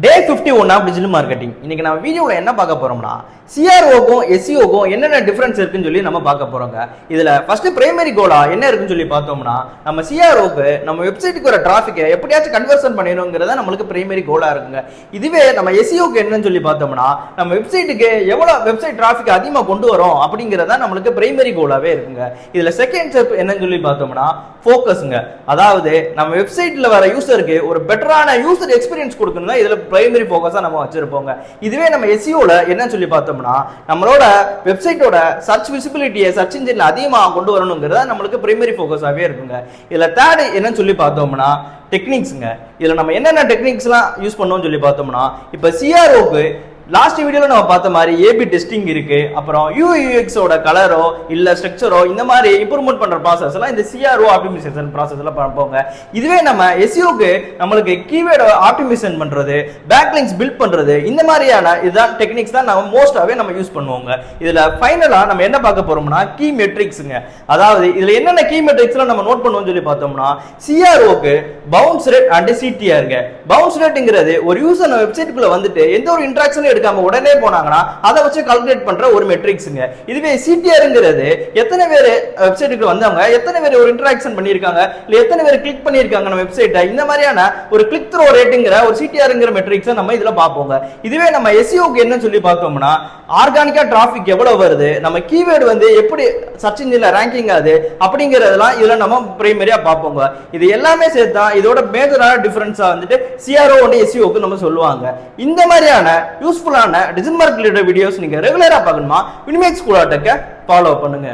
Day 51 of digital marketing. இன்னைக்கு நம்ம வீடியோவில் என்ன பார்க்க போறோம்னா சிஆர்ஓக்கும் எஸ்இஓக்கும் என்னென்ன டிஃபரன்ஸ் இருக்குன்னு சொல்லி நம்ம பார்க்க போறோங்க. இதுல ஃபர்ஸ்ட் பிரைமரி கோலா என்ன இருக்குன்னு சொல்லி பார்த்தோம்னா, நம்ம சிஆர்ஓக்கு நம்ம வெப்சைட்டுக்கு வர டிராஃபிக்கை எப்படியாச்சும் கன்வர்ஷன் பண்ணிடணுங்கிறத நம்மளுக்கு பிரைமரி கோலா இருக்குங்க. இதுவே நம்ம எஸ்இஓக்கு என்னன்னு சொல்லி பார்த்தோம்னா, நம்ம வெப்சைட்டுக்கு எவ்வளவு வெப்சைட் டிராஃபிக் அதிகமாக கொண்டு வரோம் அப்படிங்கிறத நம்மளுக்கு பிரைமரி கோலாவே இருக்குங்க. இதுல செகண்ட் ஸ்டெப் என்னன்னு சொல்லி பார்த்தோம்னா ஃபோக்கஸ்ங்க. அதாவது நம்ம வெப்சைட்ல வர யூசருக்கு ஒரு பெட்டரான யூசர் எக்ஸ்பீரியன்ஸ் கொடுக்கணும், இதுல பிரைமரி ஃபோக்கஸா நம்ம வச்சிருப்போங்க. இதுவே நம்ம எஸ்இஓல என்னன்னு சொல்லி பார்த்தோம்னா, நம்மளோட வெப்சைட்டோட சர்ச் விசிபிலிட்டியை சர்ச் இன்ஜின்ல அதிகமாக கொண்டு வரணுங்கிறத நம்மளுக்கு பிரைமரி ஃபோக்கஸாவே இருக்குங்க. இதுல தேர்ட் என்னன்னு சொல்லி பார்த்தோம்னா டெக்னிக்ஸ்ங்க. இதுல நம்ம என்னென்ன டெக்னிக்ஸ்லாம் யூஸ் பண்ணோம்னு சொல்லி பார்த்தோம்னா, இப்ப சிஆர்ஓக்கு லாஸ்ட் வீடியோல நம்ம பார்த்த மாதிரி ஏபி டெஸ்டிங் இருக்கு, அப்புறம் யூஎக்ஸ் ஓட கலரோ இல்ல ஸ்ட்ரக்சரோ இந்த மாதிரி இம்ப்ரூவ்மெண்ட் பண்ற ப்ராசஸ் எல்லாம் இந்த சிஆர்ஓ ஆப்டிமைசேஷன் ப்ராசஸ்ல பார்ப்போங்க. இதுவே நம்ம எஸ்இஓக்கு நம்மளுக்கு கீவேர்ட் ஆப்டிமைசேஷன் பண்றது, பேக்லிங்க்ஸ் பில்ட் பண்றது, இந்த மாதிரியான இதுதான் டெக்னிக்ஸ் தான் நம்ம மோஸ்டாவே நம்ம யூஸ் பண்ணுவோங்க. இதுல ஃபைனலா நம்ம என்ன பார்க்க போறோம்னா கீ மெட்ரிக்ஸ்ங்க. அதாவது இதுல என்னென்ன கீ மெட்ரிக்ஸ்லாம் நம்ம நோட் பண்ணுவோம்னு சொல்லி பார்த்தோம்னா, சிஆர்ஓக்கு பவுன்ஸ் ரேட் அண்ட் சிடிஆருங்க. பவுன்ஸ் ரேட்ங்கிறது ஒரு யூசர் வெப்சைட்டுக்குள்ள வந்துட்டு எந்த ஒரு இன்டராக்ஷனும் எடுக்காம உடனே போனாங்கன்னா அதை வச்சு கால்குலேட் பண்ற ஒரு மெட்ரிக்ஸ்ங்க. இதுவே சிடிஆர்ங்கிறது எத்தனை பேர் வெப்சைட்டுக்கு வந்தவங்க, எத்தனை பேர் ஒரு இன்டராக்ஷன் பண்ணிருக்காங்க, இல்ல எத்தனை பேர் கிளிக் பண்ணிருக்காங்க நம்ம வெப்சைட்டை, இந்த மாதிரியான ஒரு கிளிக் த்ரோ ரேட்டுங்கிற ஒரு சிடிஆர்ங்கிற மெட்ரிக்ஸை நம்ம இதுல பார்ப்போங்க. இதுவே நம்ம எஸ்இஓக்கு என்ன சொல்லி பார்த்தோம்னா, ஆர்கானிக்கா டிராஃபிக் எவ்வளவு வருது, நம்ம கீவேர்டு வந்து எப்படி சர்ச் இன்ஜின்ல ரேங்கிங் ஆகுது அப்படிங்கறதெல்லாம் இதுல நம்ம பிரைமரியா பார்ப்போங்க. இது எல்லாமே சேர்த்தா இதோட மேஜரான டிஃபரன்ஸா வந்துட்டு சிஆர்ஓ அண்ட் எஸ்இஓக்கு நம்ம சொல்லுவாங்க. இந்த மாதிரியான யூஸ்ஃபுல்லான டிஜிட்டல் மார்க்கெட்டிங் வீடியோஸ் நீங்க ரெகுலரா பார்க்கணுமா, வினிமேக் ஸ்கூல் ஆட்டக்க ஃபாலோ பண்ணுங்க.